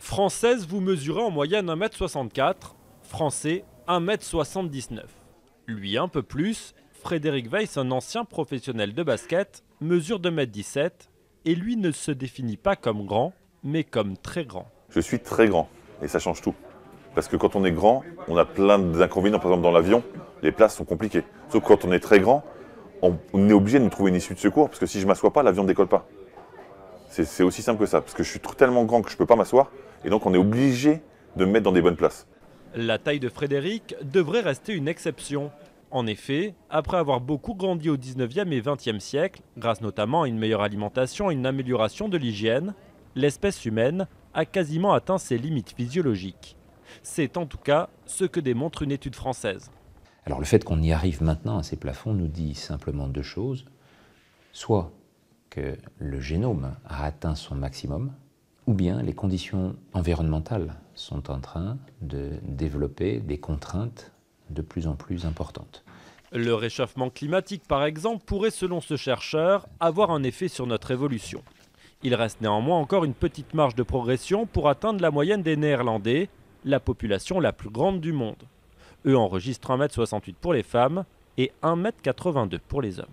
Française, vous mesurez en moyenne 1,64 m, Français 1,79 m. Lui un peu plus, Frédéric Weiss, un ancien professionnel de basket, mesure 2,17 m et lui ne se définit pas comme grand, mais comme très grand. Je suis très grand et ça change tout. Parce que quand on est grand, on a plein d'inconvénients. Par exemple, dans l'avion, les places sont compliquées. Sauf que quand on est très grand, on est obligé de nous trouver une issue de secours parce que si je ne m'assois pas, l'avion ne décolle pas. C'est aussi simple que ça. Parce que je suis tellement grand que je ne peux pas m'asseoir et donc on est obligé de me mettre dans des bonnes places. La taille de Frédéric devrait rester une exception. En effet, après avoir beaucoup grandi au 19e et 20e siècle, grâce notamment à une meilleure alimentation et une amélioration de l'hygiène, l'espèce humaine a quasiment atteint ses limites physiologiques. C'est en tout cas ce que démontre une étude française. Alors le fait qu'on y arrive maintenant à ces plafonds nous dit simplement deux choses. Soit que le génome a atteint son maximum, ou bien les conditions environnementales sont en train de développer des contraintes de plus en plus importantes. Le réchauffement climatique, par exemple, pourrait, selon ce chercheur, avoir un effet sur notre évolution. Il reste néanmoins encore une petite marge de progression pour atteindre la moyenne des Néerlandais, la population la plus grande du monde. Eux enregistrent 1,68 m pour les femmes et 1,82 m pour les hommes.